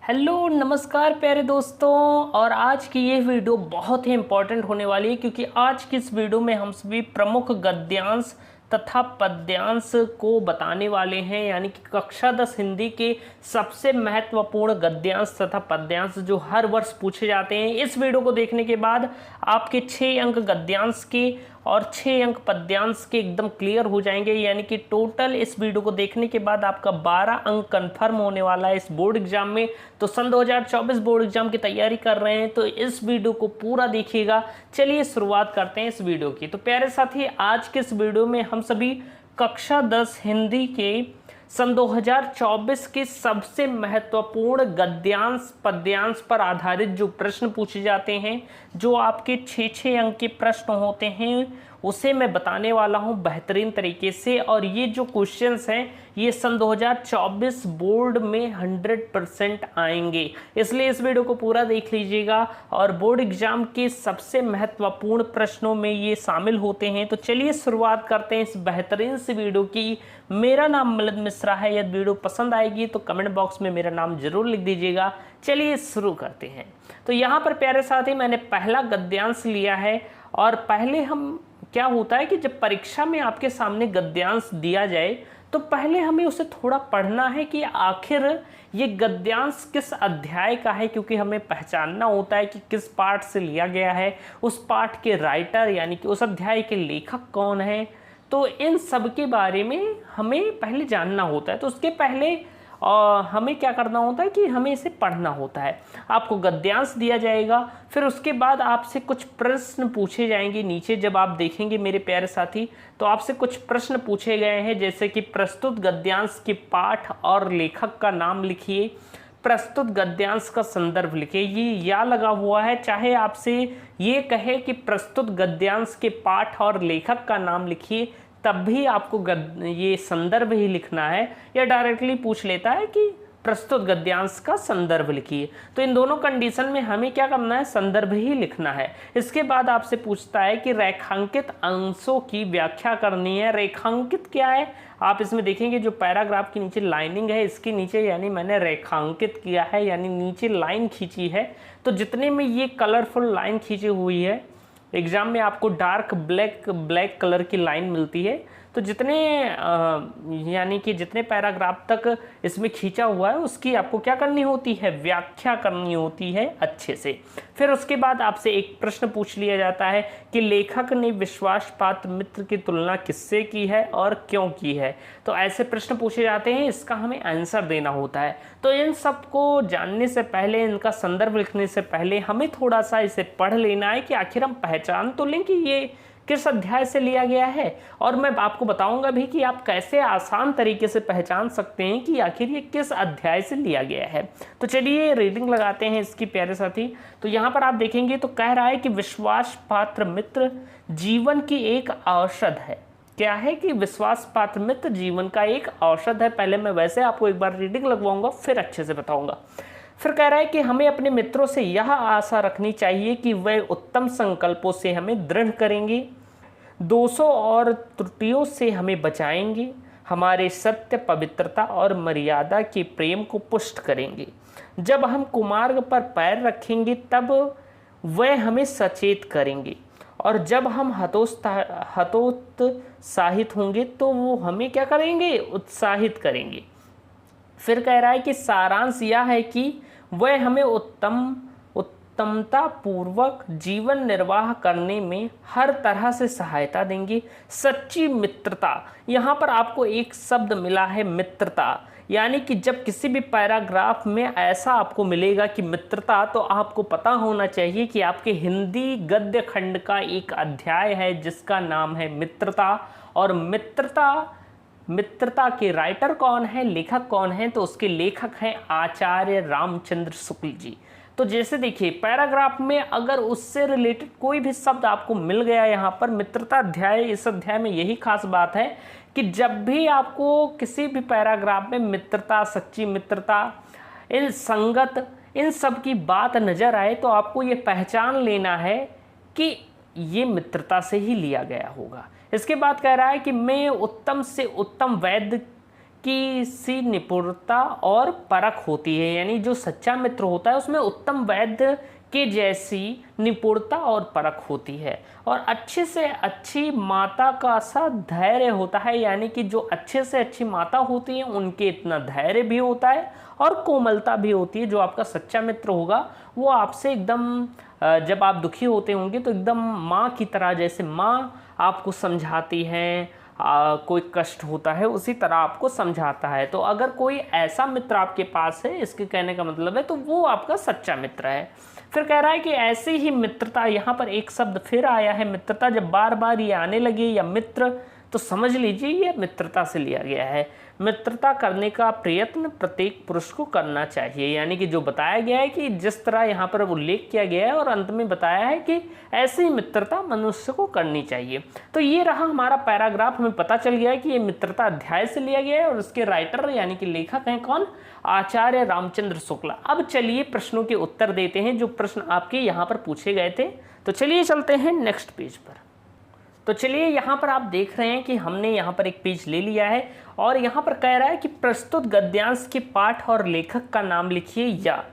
Hello नमस्कार प्यारे दोस्तों। और आज की ये वीडियो बहुत ही इम्पोर्टेंट होने वाली है क्योंकि आज की इस वीडियो में हम सभी प्रमुख गद्यांश तथा पद्यांश को बताने वाले हैं, यानी कि कक्षा 10 हिंदी के सबसे महत्वपूर्ण गद्यांश तथा पद्यांश जो हर वर्ष पूछे जाते हैं। इस वीडियो को देखने के बाद आपके 6 अंक गद्यांश के और 6 अंक पद्यांश के एकदम क्लियर हो जाएंगे, यानी कि टोटल इस वीडियो को देखने के बाद आपका 12 अंक कंफर्म होने वाला है इस बोर्ड एग्जाम में। तो सन 2024 बोर्ड एग्जाम की तैयारी कर रहे हैं तो इस वीडियो को पूरा देखिएगा। चलिए शुरुआत करते हैं इस वीडियो की। तो प्यारे साथी, आज के इस वीडियो में हम सभी कक्षा 10 हिंदी के सन 2024 के सबसे महत्वपूर्ण गद्यांश पद्यांश पर आधारित जो प्रश्न पूछे जाते हैं, जो आपके 6-6 अंक के प्रश्न होते हैं, उसे मैं बताने वाला हूं बेहतरीन तरीके से। और ये जो क्वेश्चंस हैं ये सन 2024 बोर्ड में 100% आएंगे, इसलिए इस वीडियो को पूरा देख लीजिएगा। और बोर्ड एग्जाम के सबसे महत्वपूर्ण प्रश्नों में ये शामिल होते हैं। तो चलिए शुरुआत करते हैं इस बेहतरीन सी वीडियो की। मेरा नाम मिलिंद मिश्रा है। यदि वीडियो पसंद आएगी तो कमेंट बॉक्स में मेरा नाम जरूर लिख दीजिएगा। चलिए शुरू करते हैं। तो यहाँ पर प्यारे साथी मैंने पहला गद्यांश लिया है। और पहले हम क्या होता है कि जब परीक्षा में आपके सामने गद्यांश दिया जाए तो पहले हमें उसे थोड़ा पढ़ना है कि आखिर ये गद्यांश किस अध्याय का है, क्योंकि हमें पहचानना होता है कि किस पाठ से लिया गया है, उस पाठ के राइटर यानी कि उस अध्याय के लेखक कौन है। तो इन सब के बारे में हमें पहले जानना होता है। तो उसके पहले हमें क्या करना होता है कि हमें इसे पढ़ना होता है। आपको गद्यांश दिया जाएगा, फिर उसके बाद आपसे कुछ प्रश्न पूछे जाएंगे। नीचे जब आप देखेंगे मेरे प्यारे साथी तो आपसे कुछ प्रश्न पूछे गए हैं, जैसे कि प्रस्तुत गद्यांश के पाठ और लेखक का नाम लिखिए, प्रस्तुत गद्यांश का संदर्भ लिखिए। ये या लगा हुआ है, चाहे आपसे ये कहे कि प्रस्तुत गद्यांश के पाठ और लेखक का नाम लिखिए तब भी आपको ये संदर्भ ही लिखना है, या डायरेक्टली पूछ लेता है कि प्रस्तुत गद्यांश का संदर्भ लिखिए। तो इन दोनों कंडीशन में हमें क्या करना है, संदर्भ ही लिखना है। इसके बाद आपसे पूछता है कि रेखांकित अंशों की व्याख्या करनी है। रेखांकित क्या है, आप इसमें देखेंगे जो पैराग्राफ के नीचे लाइनिंग है इसके नीचे यानी मैंने रेखांकित किया है, यानी नीचे लाइन खींची है। तो जितने में ये कलरफुल लाइन खींची हुई है, एग्जाम में आपको डार्क ब्लैक कलर की लाइन मिलती है, तो जितने यानी कि जितने पैराग्राफ तक इसमें खींचा हुआ है उसकी आपको क्या करनी होती है, व्याख्या करनी होती है अच्छे से। फिर उसके बाद आपसे एक प्रश्न पूछ लिया जाता है कि लेखक ने विश्वास पात्र मित्र की तुलना किससे की है और क्यों की है। तो ऐसे प्रश्न पूछे जाते हैं, इसका हमें आंसर देना होता है। तो इन सब को जानने से पहले, इनका संदर्भ लिखने से पहले हमें थोड़ा सा इसे पढ़ लेना है कि आखिर हम पहचान तो लें कि ये किस अध्याय से लिया गया है। और मैं आपको बताऊंगा भी कि आप कैसे आसान तरीके से पहचान सकते हैं कि आखिर ये किस अध्याय से लिया गया है। तो चलिए रीडिंग लगाते हैं इसकी प्यारे साथी। तो यहाँ पर आप देखेंगे तो कह रहा है कि विश्वास पात्र मित्र जीवन की एक औषध है। क्या है कि विश्वास पात्र मित्र जीवन का एक औषध है। पहले मैं वैसे आपको एक बार रीडिंग लगवाऊंगा फिर अच्छे से बताऊंगा। फिर कह रहा है कि हमें अपने मित्रों से यह आशा रखनी चाहिए कि वे उत्तम संकल्पों से हमें दृढ़ करेंगे, दोषों और त्रुटियों से हमें बचाएंगे, हमारे सत्य, पवित्रता और मर्यादा के प्रेम को पुष्ट करेंगे। जब हम कुमार्ग पर पैर रखेंगे तब वे हमें सचेत करेंगे, और जब हम हतोत्साहित होंगे तो वो हमें क्या करेंगे, उत्साहित करेंगे। फिर कह रहा है कि सारांश यह है कि वह हमें उत्तमता पूर्वक जीवन निर्वाह करने में हर तरह से सहायता देंगे। सच्ची मित्रता, यहाँ पर आपको एक शब्द मिला है मित्रता, यानी कि जब किसी भी पैराग्राफ में ऐसा आपको मिलेगा कि मित्रता, तो आपको पता होना चाहिए कि आपके हिंदी गद्य खंड का एक अध्याय है जिसका नाम है मित्रता। और मित्रता के राइटर कौन है, लेखक कौन है, तो उसके लेखक हैं आचार्य रामचंद्र शुक्ल जी। तो जैसे देखिए पैराग्राफ में अगर उससे रिलेटेड कोई भी शब्द आपको मिल गया यहाँ पर मित्रता अध्याय, इस अध्याय में यही खास बात है कि जब भी आपको किसी भी पैराग्राफ में मित्रता, सच्ची मित्रता, इन संगत, इन सब की बात नजर आए तो आपको ये पहचान लेना है कि ये मित्रता से ही लिया गया होगा। इसके बाद कह रहा है कि मैं उत्तम से उत्तम वैद्य की सी निपुणता और परख होती है, यानी जो सच्चा मित्र होता है उसमें उत्तम वैद्य के जैसी निपुणता और परख होती है, और अच्छे से अच्छी माता का सा धैर्य होता है, यानी कि जो अच्छे से अच्छी माता होती है उनके इतना धैर्य भी होता है और कोमलता भी होती है। जो आपका सच्चा मित्र होगा वो आपसे एकदम जब आप दुखी होते होंगे तो एकदम माँ की तरह, जैसे माँ आपको समझाती है, कोई कष्ट होता है उसी तरह आपको समझाता है। तो अगर कोई ऐसा मित्र आपके पास है, इसके कहने का मतलब है तो वो आपका सच्चा मित्र है। फिर कह रहा है कि ऐसी ही मित्रता, यहाँ पर एक शब्द फिर आया है मित्रता, जब बार बार ये आने लगे या मित्र, तो समझ लीजिए ये मित्रता से लिया गया है। मित्रता करने का प्रयत्न प्रत्येक पुरुष को करना चाहिए, यानी कि जो बताया गया है कि जिस तरह यहाँ पर उल्लेख किया गया है और अंत में बताया है कि ऐसी मित्रता मनुष्य को करनी चाहिए। तो ये रहा हमारा पैराग्राफ, हमें पता चल गया है कि ये मित्रता अध्याय से लिया गया है और उसके राइटर यानी कि लेखक हैं कौन, आचार्य रामचंद्र शुक्ला। अब चलिए प्रश्नों के उत्तर देते हैं जो प्रश्न आपके यहाँ पर पूछे गए थे। तो चलिए चलते हैं नेक्स्ट पेज पर। तो चलिए यहाँ पर आप देख रहे हैं कि हमने यहाँ पर एक पेज ले लिया है और यहाँ पर कह रहा है कि प्रस्तुत गद्यांश के पाठ और लेखक का नाम लिखिए, या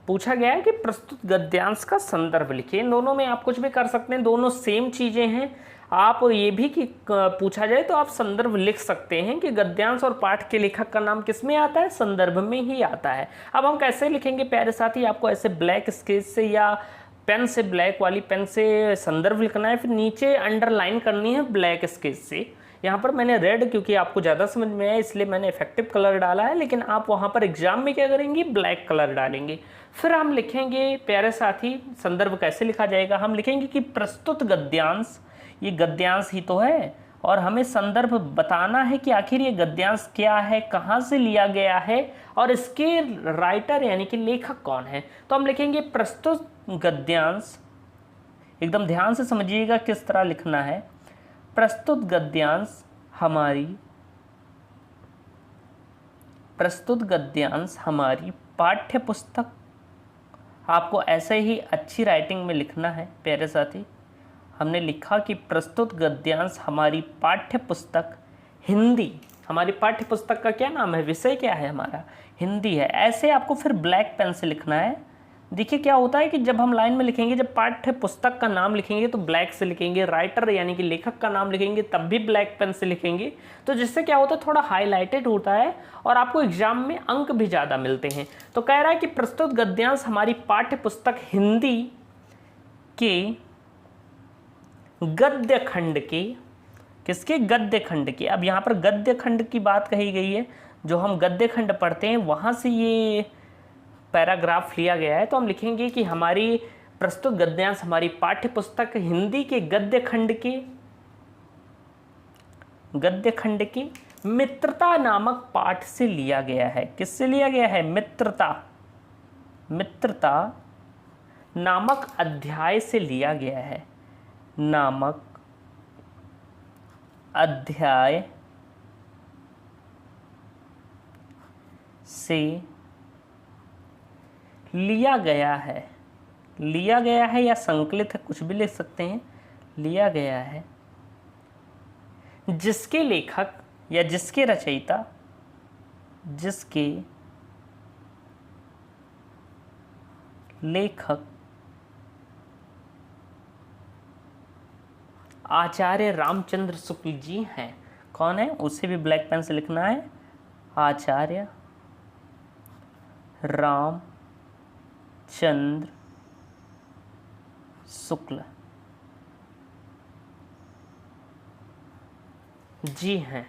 पूछा गया है कि प्रस्तुत गद्यांश का संदर्भ लिखिए। इन दोनों में आप कुछ भी कर सकते हैं, दोनों सेम चीज़ें हैं। आप ये भी कि पूछा जाए तो आप संदर्भ लिख सकते हैं कि गद्यांश और पाठ के लेखक का नाम किस में आता है, संदर्भ में ही आता है। अब हम कैसे लिखेंगे प्यारे साथी, आपको ऐसे ब्लैक स्केच से या पेन से, ब्लैक वाली पेन से संदर्भ लिखना है, फिर नीचे अंडरलाइन करनी है ब्लैक स्केच से। यहाँ पर मैंने रेड, क्योंकि आपको ज़्यादा समझ में आया इसलिए मैंने इफेक्टिव कलर डाला है, लेकिन आप वहाँ पर एग्जाम में क्या करेंगे, ब्लैक कलर डालेंगे। फिर हम लिखेंगे प्यारे साथी, संदर्भ कैसे लिखा जाएगा, हम लिखेंगे कि प्रस्तुत गद्यांश, ये गद्यांश ही तो है और हमें संदर्भ बताना है कि आखिर ये गद्यांश क्या है, कहाँ से लिया गया है और इसके राइटर यानी कि लेखक कौन है। तो हम लिखेंगे प्रस्तुत गद्यांश, एकदम ध्यान से समझिएगा किस तरह लिखना है। प्रस्तुत गद्यांश हमारी पाठ्य पुस्तक, आपको ऐसे ही अच्छी राइटिंग में लिखना है प्यारे साथी। हमने लिखा कि प्रस्तुत गद्यांश हमारी पाठ्य पुस्तक हिंदी, हमारी पाठ्य पुस्तक का क्या नाम है, विषय क्या है हमारा, हिंदी है। ऐसे आपको फिर ब्लैक पेन से लिखना है। देखिए क्या होता है कि जब हम लाइन में लिखेंगे, जब पाठ्य पुस्तक का नाम लिखेंगे तो ब्लैक से लिखेंगे, राइटर यानी कि लेखक का नाम लिखेंगे तब भी ब्लैक पेन से लिखेंगे, तो जिससे क्या होता है थोड़ा हाईलाइटेड होता है और आपको एग्जाम में अंक भी ज़्यादा मिलते हैं। तो कह रहा है कि प्रस्तुत गद्यांश हमारी पाठ्य पुस्तक हिंदी के गद्य खंड के, किसके, गद्य खंड के। अब यहाँ पर गद्य खंड की बात कही गई है, जो हम गद्य खंड पढ़ते हैं वहाँ से ये पैराग्राफ लिया गया है। तो हम लिखेंगे कि हमारी प्रस्तुत गद्यांश हमारी पाठ्य पुस्तक हिंदी के गद्य खंड के मित्रता नामक पाठ से लिया गया है। किससे लिया गया है, मित्रता नामक अध्याय से लिया गया है, नामक अध्याय से लिया गया है या संकलित है, कुछ भी लिख सकते हैं, लिया गया है, जिसके लेखक या जिसके रचयिता, जिसके लेखक आचार्य रामचंद्र शुक्ल जी हैं। कौन है, उसे भी ब्लैक पेन से लिखना है, आचार्य रामचंद्र शुक्ल जी हैं।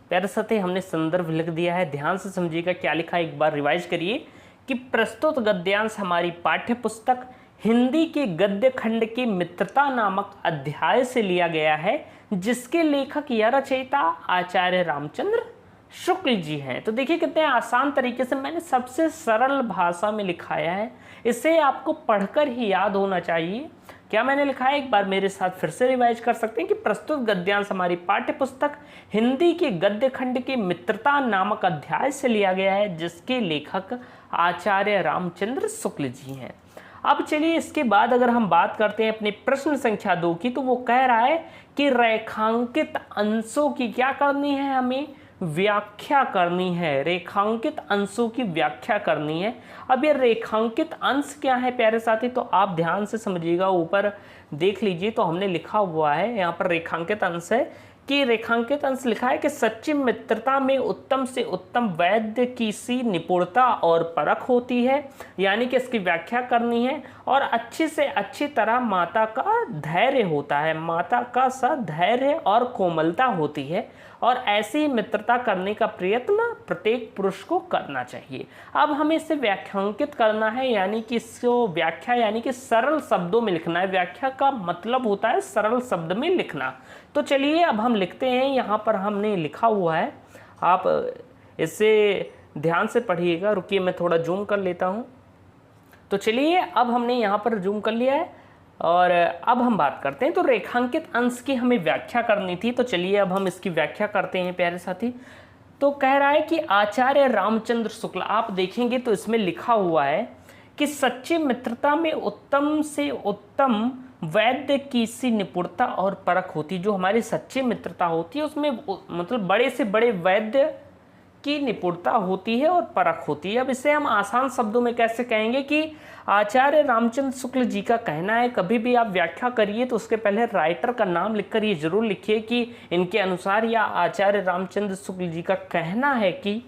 प्यारे साथी, हमने संदर्भ लिख दिया है, ध्यान से समझिएगा क्या लिखा है, एक बार रिवाइज करिए कि प्रस्तुत गद्यांश हमारी पाठ्य पुस्तक हिंदी के गद्य खंड के मित्रता नामक अध्याय से लिया गया है, जिसके लेखक या रचयिता आचार्य रामचंद्र शुक्ल जी हैं। तो देखिए कितने आसान तरीके से मैंने सबसे सरल भाषा में लिखाया है, इसे आपको पढ़कर ही याद होना चाहिए। क्या मैंने लिखा है, एक बार मेरे साथ फिर से रिवाइज कर सकते हैं कि प्रस्तुत गद्यांश हमारी पाठ्य पुस्तक हिंदी के गद्य खंड के मित्रता नामक अध्याय से लिया गया है, जिसके लेखक आचार्य रामचंद्र शुक्ल जी हैं। अब चलिए इसके बाद अगर हम बात करते हैं अपने प्रश्न संख्या 2 की, तो वो कह रहा है कि रेखांकित अंशों की क्या करनी है, हमें व्याख्या करनी है। रेखांकित अंशों की व्याख्या करनी है। अब ये रेखांकित अंश क्या है प्यारे साथी, तो आप ध्यान से समझिएगा, ऊपर देख लीजिए तो हमने लिखा हुआ है यहाँ पर रेखांकित अंश है कि रेखांकित अंश लिखा है कि सच्ची मित्रता में उत्तम से उत्तम वैद्य की सी निपुणता और परख होती है, यानी कि इसकी व्याख्या करनी है। और अच्छी से अच्छी तरह माता का धैर्य होता है, माता का सा धैर्य और कोमलता होती है, और ऐसी मित्रता करने का प्रयत्न प्रत्येक पुरुष को करना चाहिए। अब हमें इसे व्याख्यांकित करना है, यानी कि इसको व्याख्या यानी कि सरल शब्दों में लिखना है। व्याख्या का मतलब होता है सरल शब्द में लिखना। तो चलिए अब हम लिखते हैं। यहाँ पर हमने लिखा हुआ है, आप इसे ध्यान से पढ़िएगा। रुकिए मैं थोड़ा जूम कर लेता हूँ। तो चलिए अब हमने यहाँ पर जूम कर लिया है और अब हम बात करते हैं। तो रेखांकित अंश की हमें व्याख्या करनी थी, तो चलिए अब हम इसकी व्याख्या करते हैं प्यारे साथी। तो कह रहा है कि आचार्य रामचंद्र शुक्ल, आप देखेंगे तो इसमें लिखा हुआ है कि सच्ची मित्रता में उत्तम से उत्तम वैद्य की सी निपुणता और परख होती। जो हमारी सच्ची मित्रता होती है उसमें मतलब बड़े से बड़े वैद्य की निपुणता होती है और परख होती है। अब इसे हम आसान शब्दों में कैसे कहेंगे कि आचार्य रामचंद्र शुक्ल जी का कहना है। कभी भी आप व्याख्या करिए तो उसके पहले राइटर का नाम लिखकर ये जरूर लिखिए कि इनके अनुसार या आचार्य रामचंद्र शुक्ल जी का कहना है कि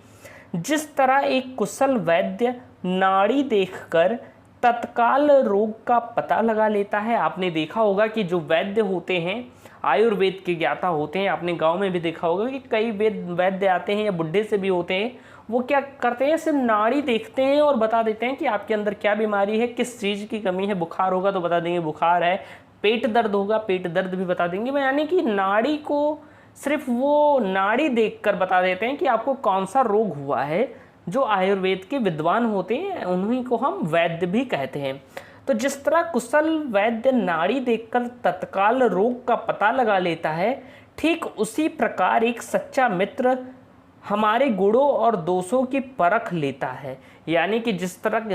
जिस तरह एक कुशल वैद्य नाड़ी देखकर तत्काल रोग का पता लगा लेता है। आपने देखा होगा कि जो वैद्य होते हैं, आयुर्वेद के ज्ञाता होते हैं, आपने गांव में भी देखा होगा कि कई वैद्य आते हैं या बुढ़े से भी होते हैं, वो क्या करते हैं, सिर्फ नाड़ी देखते हैं और बता देते हैं कि आपके अंदर क्या बीमारी है, किस चीज़ की कमी है। बुखार होगा तो बता देंगे बुखार है, पेट दर्द होगा पेट दर्द भी बता देंगे। यानी कि नाड़ी को सिर्फ वो नाड़ी देखकर बता देते हैं कि आपको कौन सा रोग हुआ है। जो आयुर्वेद के विद्वान होते हैं उन्हीं को हम वैद्य भी कहते हैं। तो जिस तरह कुशल वैद्य नाड़ी देखकर तत्काल रोग का पता लगा लेता है, ठीक उसी प्रकार एक सच्चा मित्र हमारे गुणों और दोषों की परख लेता है। यानी कि जिस तरह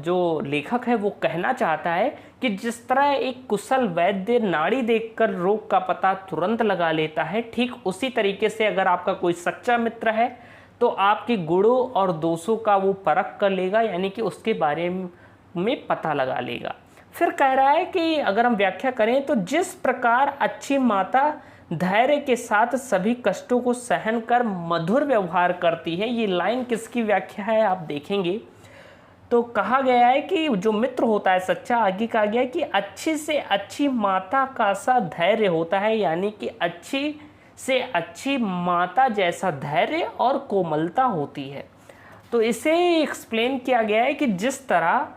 जो लेखक है वो कहना चाहता है कि जिस तरह एक कुशल वैद्य नाड़ी देखकर रोग का पता तुरंत लगा लेता है, ठीक उसी तरीके से अगर आपका कोई सच्चा मित्र है तो आपके गुणों और दोषों का वो परख कर लेगा, यानी कि उसके बारे में पता लगा लेगा। फिर कह रहा है कि अगर हम व्याख्या करें तो जिस प्रकार अच्छी माता धैर्य के साथ सभी कष्टों को सहन कर मधुर व्यवहार करती है। ये लाइन किसकी व्याख्या है आप देखेंगे तो कहा गया है कि जो मित्र होता है सच्चा, आगे कहा गया है कि अच्छी से अच्छी माता का सा धैर्य होता है, यानी कि अच्छी से अच्छी माता जैसा धैर्य और कोमलता होती है। तो इसे एक्सप्लेन किया गया है कि जिस तरह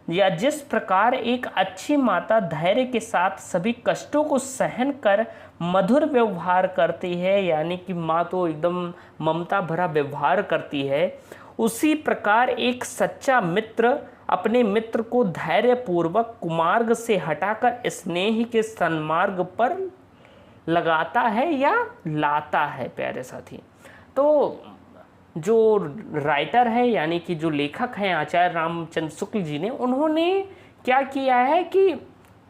या जिस प्रकार एक अच्छी माता धैर्य के साथ सभी कष्टों को सहन कर मधुर व्यवहार करती है, यानी कि माँ तो एकदम ममता भरा व्यवहार करती है, उसी प्रकार एक सच्चा मित्र अपने मित्र को धैर्यपूर्वक कुमार्ग से हटाकर स्नेह के सन्मार्ग पर लगाता है या लाता है प्यारे साथी। तो जो राइटर है यानी कि जो लेखक हैं आचार्य रामचंद्र शुक्ल जी ने, उन्होंने क्या किया है कि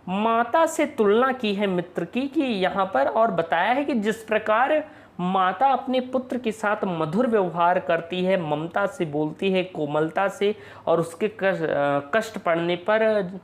माता से तुलना की है मित्र की कि यहाँ पर, और बताया है कि जिस प्रकार माता अपने पुत्र के साथ मधुर व्यवहार करती है, ममता से बोलती है, कोमलता से, और उसके कष्ट पड़ने पर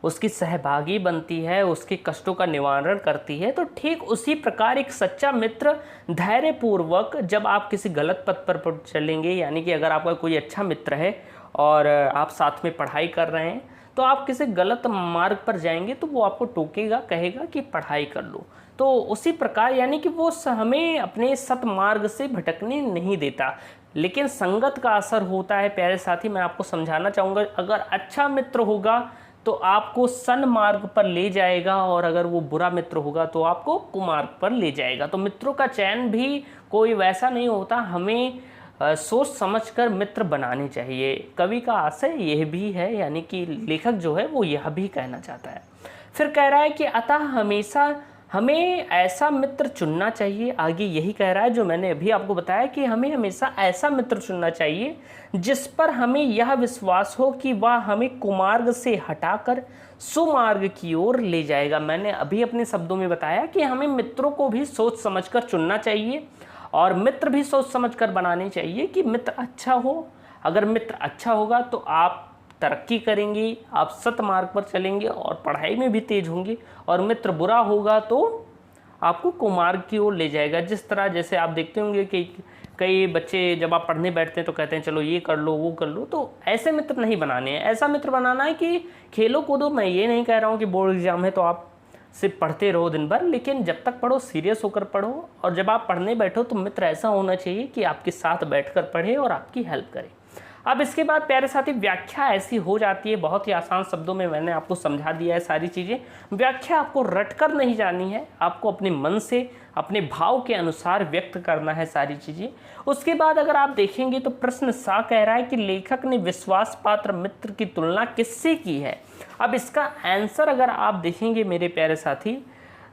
उसकी सहभागी बनती है, उसके कष्टों का निवारण करती है, तो ठीक उसी प्रकार एक सच्चा मित्र धैर्यपूर्वक जब आप किसी गलत पथ पर चलेंगे, यानी कि अगर आपका कोई अच्छा मित्र है और आप साथ में पढ़ाई कर रहे हैं तो आप किसी गलत मार्ग पर जाएंगे तो वो आपको टोकेगा, कहेगा कि पढ़ाई कर लो। तो उसी प्रकार यानी कि वो हमें अपने सतमार्ग से भटकने नहीं देता, लेकिन संगत का असर होता है प्यारे साथी। मैं आपको समझाना चाहूँगा, अगर अच्छा मित्र होगा तो आपको सन्मार्ग पर ले जाएगा, और अगर वो बुरा मित्र होगा तो आपको कुमार्ग पर ले जाएगा। तो मित्रों का चयन भी कोई वैसा नहीं होता, हमें सोच समझकर मित्र बनाने चाहिए। कवि का आशय यह भी है, यानी कि लेखक जो है वो यह भी कहना चाहता है। फिर कह रहा है कि अतः हमेशा हमें ऐसा मित्र चुनना चाहिए, आगे यही कह रहा है जो मैंने अभी आपको बताया कि हमें हमेशा ऐसा मित्र चुनना चाहिए जिस पर हमें यह विश्वास हो कि वह हमें कुमार्ग से हटाकर सुमार्ग की ओर ले जाएगा। मैंने अभी अपने शब्दों में बताया कि हमें मित्रों को भी सोच समझकर चुनना चाहिए और मित्र भी सोच समझकर बनाने चाहिए कि मित्र अच्छा हो। अगर मित्र अच्छा होगा तो आप तरक्की करेंगे, आप सतमार्ग पर चलेंगे और पढ़ाई में भी तेज होंगे, और मित्र बुरा होगा तो आपको कुमार्ग की ओर ले जाएगा। जिस तरह जैसे आप देखते होंगे कि कई बच्चे जब आप पढ़ने बैठते हैं तो कहते हैं चलो ये कर लो वो कर लो, तो ऐसे मित्र नहीं बनाने हैं। ऐसा मित्र बनाना है कि खेलो कूदो, मैं ये नहीं कह रहा हूँ कि बोर्ड एग्जाम है तो आप सिर्फ पढ़ते रहो दिन भर, लेकिन जब तक पढ़ो सीरियस होकर पढ़ो, और जब आप पढ़ने बैठो तो मित्र ऐसा होना चाहिए कि आपके साथ बैठकर पढ़े और आपकी हेल्प करे। अब इसके बाद प्यारे साथी व्याख्या ऐसी हो जाती है, बहुत ही आसान शब्दों में मैंने आपको समझा दिया है सारी चीज़ें। व्याख्या आपको रटकर नहीं जानी है, आपको अपने मन से अपने भाव के अनुसार व्यक्त करना है सारी चीज़ें। उसके बाद अगर आप देखेंगे तो प्रश्न सा कह रहा है कि लेखक ने विश्वास पात्र मित्र की तुलना किससे की है। अब इसका आंसर अगर आप देखेंगे मेरे प्यारे साथी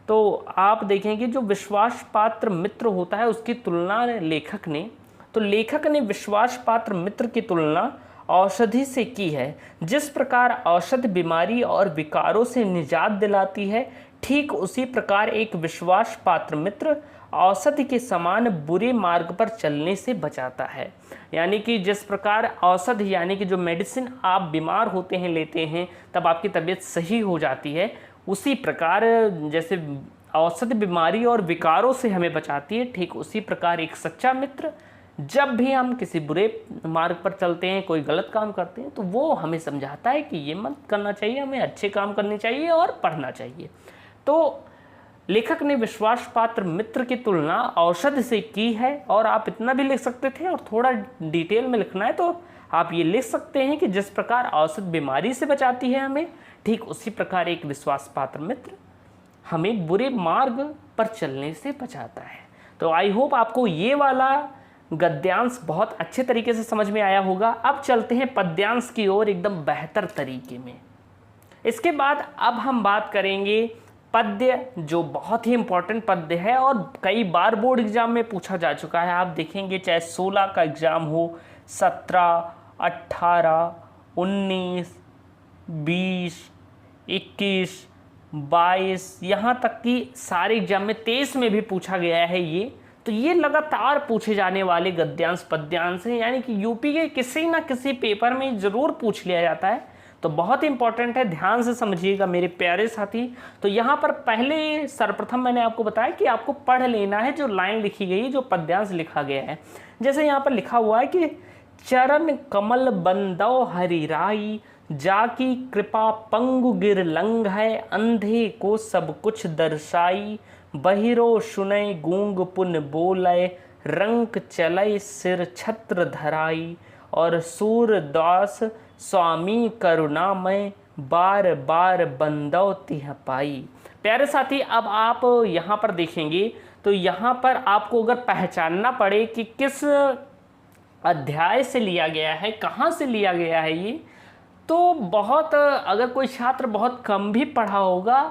तो आप देखेंगे जो विश्वास पात्र मित्र होता है उसकी तुलना लेखक ने विश्वास पात्र मित्र की तुलना औषधि से की है। जिस प्रकार औषध बीमारी और विकारों से निजात दिलाती है, ठीक उसी प्रकार एक विश्वास पात्र मित्र औषधि के समान बुरे मार्ग पर चलने से बचाता है। यानी कि जिस प्रकार औषधि यानी कि जो मेडिसिन आप बीमार होते हैं लेते हैं तब आपकी तबीयत सही हो जाती है, उसी प्रकार जैसे औषधि बीमारी और विकारों से हमें बचाती है, ठीक उसी प्रकार एक सच्चा मित्र जब भी हम किसी बुरे मार्ग पर चलते हैं, कोई गलत काम करते हैं, तो वो हमें समझाता है कि ये मत करना चाहिए, हमें अच्छे काम करने चाहिए और पढ़ना चाहिए। तो लेखक ने विश्वास पात्र मित्र की तुलना औषध से की है, और आप इतना भी लिख सकते थे, और थोड़ा डिटेल में लिखना है तो आप ये लिख सकते हैं कि जिस प्रकार औषध बीमारी से बचाती है हमें, ठीक उसी प्रकार एक विश्वास पात्र मित्र हमें बुरे मार्ग पर चलने से बचाता है। तो आई होप आपको ये वाला गद्यांश बहुत अच्छे तरीके से समझ में आया होगा। अब चलते हैं पद्यांश की ओर एकदम बेहतर तरीके में। इसके बाद अब हम बात करेंगे पद्य, जो बहुत ही इंपॉर्टेंट पद्य है और कई बार बोर्ड एग्जाम में पूछा जा चुका है। आप देखेंगे चाहे 16 का एग्जाम हो, 17, 18, 19, 20, 21, 22, यहाँ तक कि सारे एग्जाम में 23 में भी पूछा गया है ये। तो ये लगातार पूछे जाने वाले गद्यांश पद्यांश हैं, यानी कि यूपी के किसी ना किसी पेपर में ज़रूर पूछ लिया जाता है। तो बहुत इंपॉर्टेंट है, ध्यान से समझिएगा मेरे प्यारे साथी। तो यहाँ पर पहले सर्वप्रथम मैंने आपको बताया कि आपको पढ़ लेना है जो लाइन लिखी गई, जो पद्यांश लिखा गया है। जैसे यहाँ पर लिखा हुआ है कि चरण कमल बंदौ हरिराई, जाकी कृपा पंगु गिर लंघ है, अंधे को सब कुछ दर्शाई, बहिरो सुनय गूंग पुन बोलय, रंक चलय सिर छत्र धराई, और सूरदास स्वामी करुणामय, बार बार बंदौ तिह पाई। प्यारे साथी अब आप यहाँ पर देखेंगे तो यहाँ पर आपको अगर पहचानना पड़े कि किस अध्याय से लिया गया है, कहाँ से लिया गया है ये, तो बहुत अगर कोई छात्र बहुत कम भी पढ़ा होगा,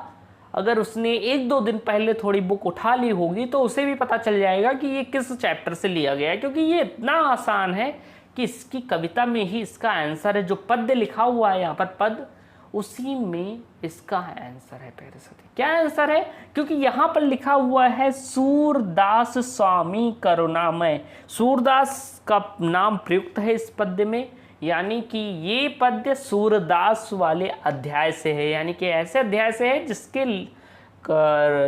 अगर उसने 1-2 दिन पहले थोड़ी बुक उठा ली होगी तो उसे भी पता चल जाएगा कि ये किस चैप्टर से लिया गया है, क्योंकि ये इतना आसान है कि इसकी कविता में ही इसका आंसर है। जो पद्य लिखा हुआ है यहाँ पर पद, उसी में इसका आंसर है प्यारे साथी। क्या आंसर है? क्योंकि यहाँ पर लिखा हुआ है सूरदास स्वामी करुणामय। सूरदास का नाम प्रयुक्त है इस पद्य में, यानी कि ये पद्य सूरदास वाले अध्याय से है, यानी कि ऐसे अध्याय से है जिसके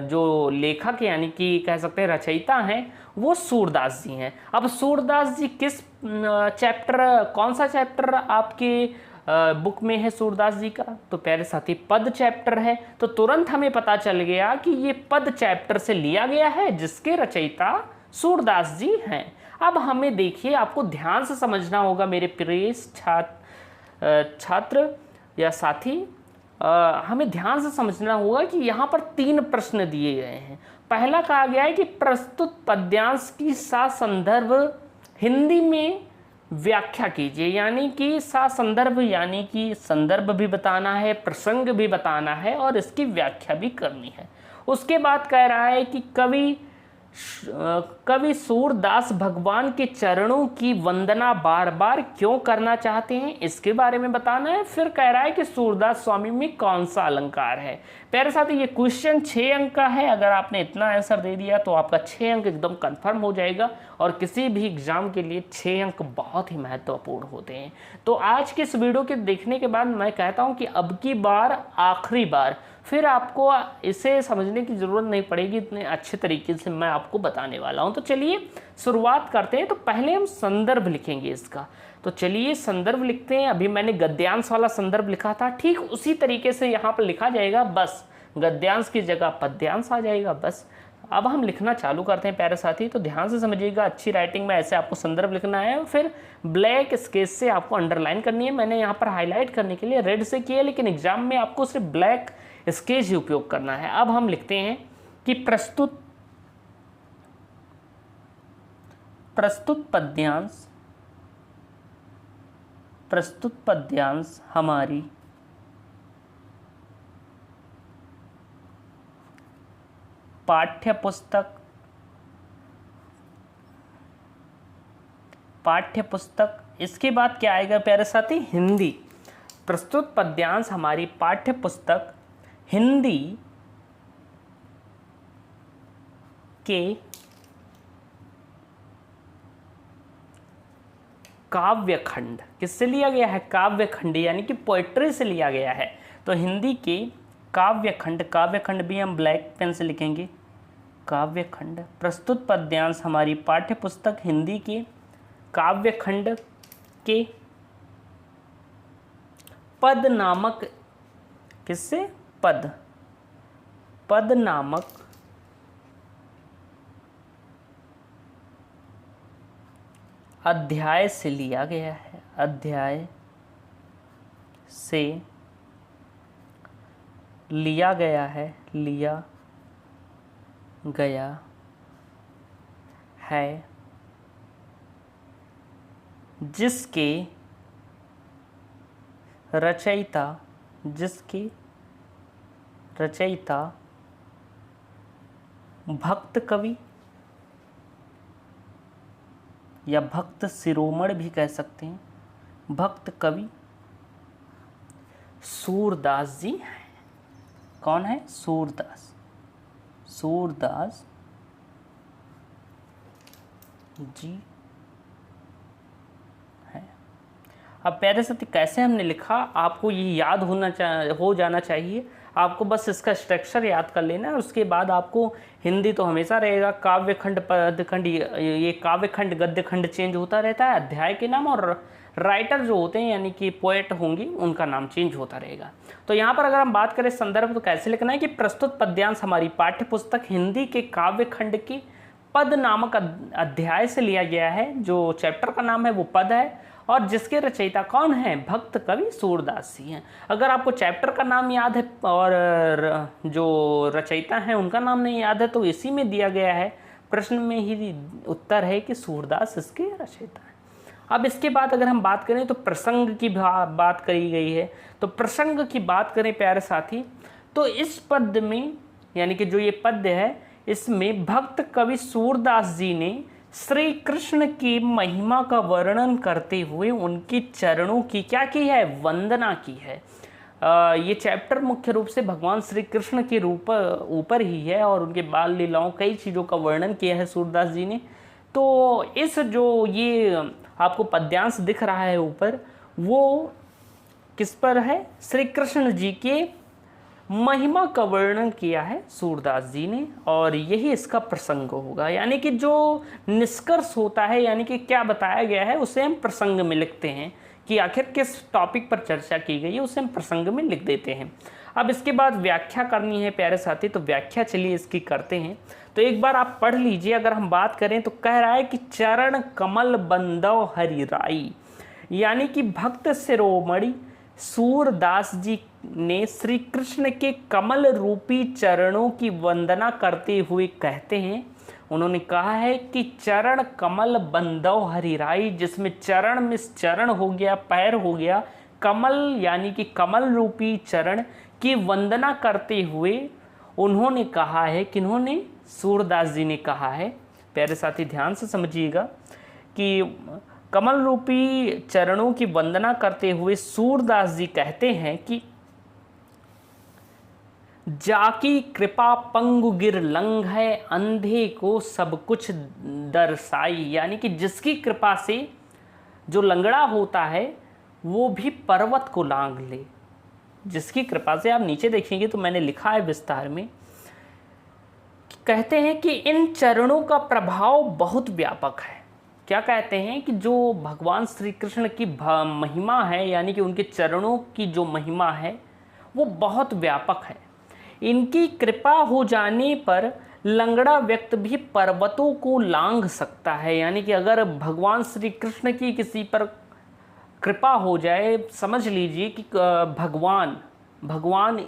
जो लेखक यानी कि कह सकते हैं रचयिता हैं वो सूरदास जी हैं। अब सूरदास जी किस चैप्टर, कौन सा चैप्टर आपके बुक में है सूरदास जी का? तो प्यारे साथी पद चैप्टर है। तो तुरंत हमें पता चल गया कि ये पद चैप्टर से लिया गया है जिसके रचयिता सूरदास जी हैं। अब हमें देखिए, आपको ध्यान से समझना होगा मेरे प्रिय छात्र या साथी, हमें ध्यान से समझना होगा कि यहाँ पर 3 प्रश्न दिए गए हैं। पहला कहा गया है कि प्रस्तुत पद्यांश की संदर्भ हिंदी में व्याख्या कीजिए, यानी कि संदर्भ यानी कि संदर्भ भी बताना है, प्रसंग भी बताना है और इसकी व्याख्या भी करनी है। उसके बाद कह रहा है कि कवि सूरदास भगवान के चरणों की वंदना बार बार क्यों करना चाहते हैं, इसके बारे में बताना है। फिर कह रहा है कि सूरदास स्वामी में कौन सा अलंकार है। प्यारे साथी, ये क्वेश्चन 6 अंक का है। अगर आपने इतना आंसर दे दिया तो आपका 6 अंक एकदम कंफर्म हो जाएगा, और किसी भी एग्जाम के लिए 6 अंक बहुत ही महत्वपूर्ण होते हैं। तो आज के इस वीडियो के देखने के बाद मैं कहता हूँ कि अब की बार आखिरी बार फिर आपको इसे समझने की ज़रूरत नहीं पड़ेगी, इतने अच्छे तरीके से मैं आपको बताने वाला हूं। तो चलिए शुरुआत करते हैं। तो पहले हम संदर्भ लिखेंगे इसका। तो चलिए संदर्भ लिखते हैं। अभी मैंने गद्यांश वाला संदर्भ लिखा था, ठीक उसी तरीके से यहाँ पर लिखा जाएगा, बस गद्यांश की जगह पद्यांश आ जाएगा। बस अब हम लिखना चालू करते हैं प्यारे साथी। तो ध्यान से समझिएगा, अच्छी राइटिंग में ऐसे आपको संदर्भ लिखना है, फिर ब्लैक स्केच से आपको अंडरलाइन करनी है। मैंने यहाँ पर हाईलाइट करने के लिए रेड से किया, लेकिन एग्जाम में आपको सिर्फ ब्लैक स्केच ही उपयोग करना है। अब हम लिखते हैं कि प्रस्तुत पद्यांश हमारी पाठ्य पुस्तक। इसके बाद क्या आएगा प्यारे साथी, हिंदी। प्रस्तुत पद्यांश हमारी पाठ्य पुस्तक हिंदी के काव्यखंड। किससे लिया गया है, काव्यखंड, यानी कि पोएट्री से लिया गया है। तो हिंदी के काव्यखंड, काव्यखंड भी हम ब्लैक पेन से लिखेंगे, काव्यखंड। प्रस्तुत पद्यांश हमारी पाठ्य पुस्तक हिंदी के काव्यखंड के पद नामक, किससे, पद नामक अध्याय से लिया गया है, अध्याय से लिया गया है, लिया गया है, जिसके रचयिता भक्त कवि या भक्त शिरोमणि भी कह सकते हैं, भक्त कवि सूरदास जी हैं। कौन है, सूरदास जी है। अब प्यारे साथी कैसे हमने लिखा, आपको ये याद हो जाना चाहिए। आपको बस इसका स्ट्रक्चर याद कर लेना है। उसके बाद आपको हिंदी तो हमेशा रहेगा, काव्यखंड पदखंड, ये काव्यखंड गद्यखंड चेंज होता रहता है, अध्याय के नाम और राइटर जो होते हैं यानी कि पोएट होंगी उनका नाम चेंज होता रहेगा। तो यहाँ पर अगर हम बात करें संदर्भ, तो कैसे लिखना है कि प्रस्तुत पद्यांश हमारी पाठ्य पुस्तक हिंदी के काव्यखंड के पद नामक अध्याय से लिया गया है। जो चैप्टर का नाम है वो पद है, और जिसके रचयिता कौन है, भक्त कवि सूरदास जी हैं। अगर आपको चैप्टर का नाम याद है और जो रचयिता हैं उनका नाम नहीं याद है, तो इसी में दिया गया है, प्रश्न में ही उत्तर है कि सूरदास इसके रचयिता हैं। अब इसके बाद अगर हम बात करें तो प्रसंग की बात करी गई है। तो प्रसंग की बात करें प्यारे साथी, तो इस पद में यानी कि जो ये पद्य है, इसमें भक्त कवि सूरदास जी ने श्री कृष्ण की महिमा का वर्णन करते हुए उनके चरणों की क्या की है, वंदना की है। ये चैप्टर मुख्य रूप से भगवान श्री कृष्ण के ऊपर ही है, और उनके बाल लीलाओं कई चीज़ों का वर्णन किया है सूरदास जी ने। तो इस जो ये आपको पद्यांश दिख रहा है ऊपर, वो किस पर है, श्री कृष्ण जी के महिमा का वर्णन किया है सूरदास जी ने, और यही इसका प्रसंग होगा। यानी कि जो निष्कर्ष होता है, यानी कि क्या बताया गया है, उसे हम प्रसंग में लिखते हैं कि आखिर किस टॉपिक पर चर्चा की गई है, उसे हम प्रसंग में लिख देते हैं। अब इसके बाद व्याख्या करनी है प्यारे साथी, तो व्याख्या चलिए इसकी करते हैं। तो एक बार आप पढ़ लीजिए। अगर हम बात करें तो कह रहा है कि चरण कमल बंदव हरि राई, यानी कि भक्त शिरोमणि सूरदास जी ने श्री कृष्ण के कमल रूपी चरणों की वंदना करते हुए कहते हैं, उन्होंने कहा है कि चरण कमल बंदव हरिराई, जिसमें चरण में चरण हो गया, पैर हो गया, कमल यानी कि कमल रूपी चरण की वंदना करते हुए उन्होंने कहा है, किन्होंने, सूरदास जी ने कहा है। प्यारे साथी ध्यान से समझिएगा कि कमल रूपी चरणों की वंदना करते हुए सूरदास जी कहते हैं कि जाकी कृपा पंगु गिर लंघ है, अंधे को सब कुछ दर्शाई। यानी कि जिसकी कृपा से जो लंगड़ा होता है वो भी पर्वत को लांघ ले। जिसकी कृपा से, आप नीचे देखेंगे तो मैंने लिखा है विस्तार में, कहते हैं कि इन चरणों का प्रभाव बहुत व्यापक है। क्या कहते हैं कि जो भगवान श्री कृष्ण की महिमा है, यानी कि उनके चरणों की जो महिमा है वो बहुत व्यापक है। इनकी कृपा हो जाने पर लंगड़ा व्यक्ति भी पर्वतों को लांघ सकता है। यानी कि अगर भगवान श्री कृष्ण की किसी पर कृपा हो जाए, समझ लीजिए कि भगवान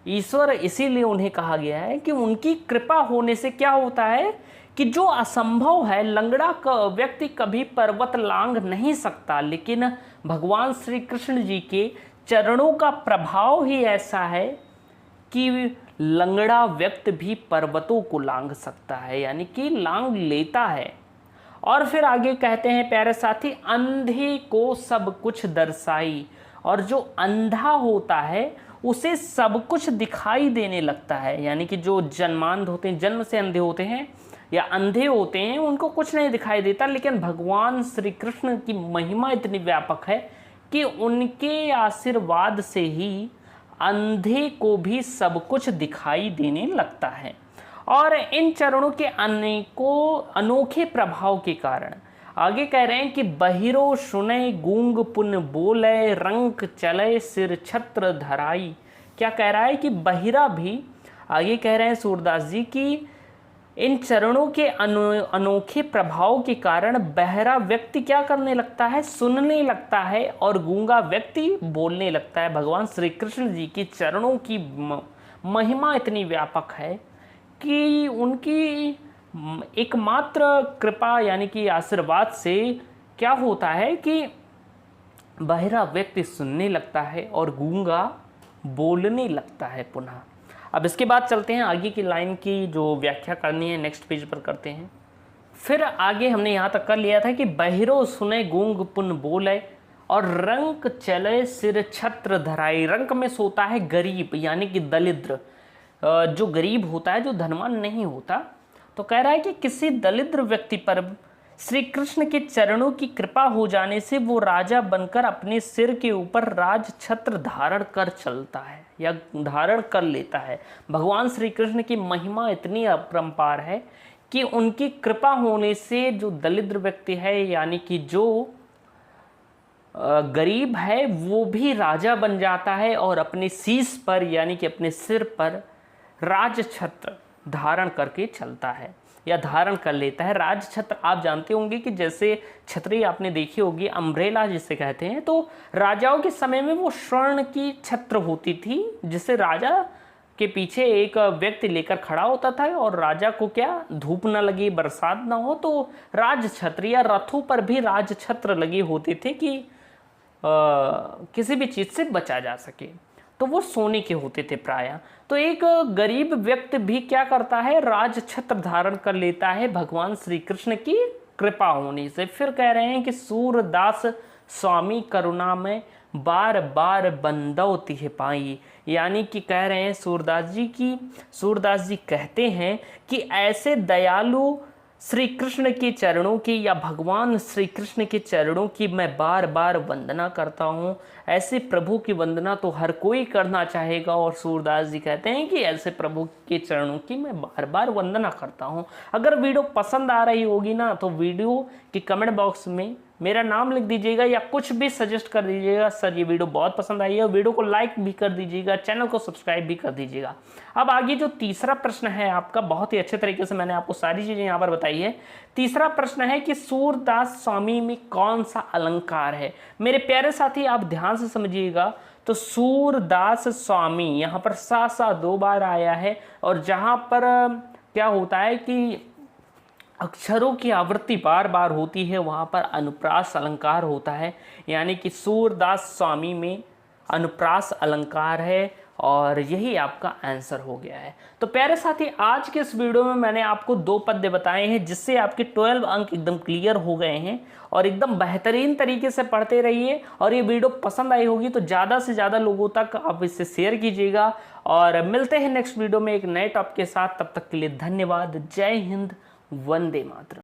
ईश्वर इसीलिए उन्हें कहा गया है कि उनकी कृपा होने से क्या होता है कि जो असंभव है, लंगड़ा का व्यक्ति कभी पर्वत लांघ नहीं सकता, लेकिन भगवान श्री कृष्ण जी के चरणों का प्रभाव ही ऐसा है कि लंगड़ा व्यक्ति भी पर्वतों को लांघ सकता है, यानी कि लांघ लेता है। और फिर आगे कहते हैं प्यारे साथी, अंधे को सब कुछ दर्शाई। और जो अंधा होता है उसे सब कुछ दिखाई देने लगता है। यानी कि जो जन्मांध होते हैं, जन्म से अंधे होते हैं या अंधे होते हैं, उनको कुछ नहीं दिखाई देता, लेकिन भगवान श्री कृष्ण की महिमा इतनी व्यापक है कि उनके आशीर्वाद से ही अंधे को भी सब कुछ दिखाई देने लगता है। और इन चरणों के अनेकों अनोखे प्रभाव के कारण आगे कह रहे हैं कि बहिरो सुने गूंग पुन बोले, रंक चले सिर छत्र धराई। क्या कह रहा है कि बहिरा भी, आगे कह रहे हैं सूरदास जी कि इन चरणों के अनोखे प्रभाव के कारण बहरा व्यक्ति क्या करने लगता है, सुनने लगता है, और गूंगा व्यक्ति बोलने लगता है। भगवान श्री कृष्ण जी की चरणों की महिमा इतनी व्यापक है कि उनकी एकमात्र कृपा यानी कि आशीर्वाद से क्या होता है कि बहरा व्यक्ति सुनने लगता है और गूंगा बोलने लगता है पुनः। अब इसके बाद चलते हैं आगे की लाइन की जो व्याख्या करनी है, नेक्स्ट पेज पर करते हैं। फिर आगे हमने यहाँ तक कर लिया था कि बहिरो सुने गूंग पुन बोले और रंक चले सिर छत्र धराई। रंक में सोता है गरीब यानी कि दरिद्र, जो गरीब होता है, जो धनवान नहीं होता। तो कह रहा है कि किसी दरिद्र व्यक्ति पर श्री कृष्ण के चरणों की कृपा हो जाने से वो राजा बनकर अपने सिर के ऊपर राज छत्र धारण कर चलता है या धारण कर लेता है। भगवान श्री कृष्ण की महिमा इतनी अपरंपार है कि उनकी कृपा होने से जो दरिद्र व्यक्ति है यानी कि जो गरीब है वो भी राजा बन जाता है और अपने शीश पर यानी कि अपने सिर पर राज छत्र धारण करके चलता है या धारण कर लेता है। राज छत्र आप जानते होंगे कि जैसे छतरी आपने देखी होगी, अम्ब्रेला जिसे कहते हैं, तो राजाओं के समय में वो स्वर्ण की छत्र होती थी जिसे राजा के पीछे एक व्यक्ति लेकर खड़ा होता था और राजा को क्या धूप ना लगे, बरसात ना हो, तो राज छत्र या रथों पर भी राज छत्र लगे होते थे कि किसी भी चीज़ से बचा जा सके। तो वो सोने के होते थे प्रायः। तो एक गरीब व्यक्ति भी क्या करता है, राज छत्र धारण कर लेता है भगवान श्री कृष्ण की कृपा होने से। फिर कह रहे हैं कि सूरदास स्वामी करुणा में बार बार बंदौ तिह पाई। यानी कि कह रहे हैं सूरदास जी कहते हैं कि ऐसे दयालु श्री कृष्ण के चरणों की या भगवान श्री कृष्ण के चरणों की मैं बार बार वंदना करता हूँ। ऐसे प्रभु की वंदना तो हर कोई करना चाहेगा और सूरदास जी कहते हैं कि ऐसे प्रभु के चरणों की मैं बार बार वंदना करता हूँ। अगर वीडियो पसंद आ रही होगी ना तो वीडियो के कमेंट बॉक्स में मेरा नाम लिख दीजिएगा या कुछ भी सजेस्ट कर दीजिएगा, सर ये वीडियो बहुत पसंद आई है। वीडियो को लाइक भी कर दीजिएगा, चैनल को सब्सक्राइब भी कर दीजिएगा। अब आगे जो तीसरा प्रश्न है आपका, बहुत ही अच्छे तरीके से मैंने आपको सारी चीज़ें यहाँ पर बताई है। तीसरा प्रश्न है कि सूरदास स्वामी में कौन सा अलंकार है। मेरे प्यारे साथी आप ध्यान से समझिएगा, तो सूरदास स्वामी यहाँ पर सा 2 बार आया है और जहाँ पर क्या होता है कि अक्षरों की आवृत्ति बार बार होती है वहाँ पर अनुप्रास अलंकार होता है। यानी कि सूरदास स्वामी में अनुप्रास अलंकार है और यही आपका आंसर हो गया है। तो प्यारे साथी, आज के इस वीडियो में मैंने आपको 2 पद्य बताए हैं जिससे आपके 12 अंक एकदम क्लियर हो गए हैं और एकदम बेहतरीन तरीके से पढ़ते रहिए। और ये वीडियो पसंद आई होगी तो ज़्यादा से ज़्यादा लोगों तक आप इसे शेयर कीजिएगा। और मिलते हैं नेक्स्ट वीडियो में एक नए टॉपिक के साथ। तब तक के लिए धन्यवाद। जय हिंद, वंदे मातरम।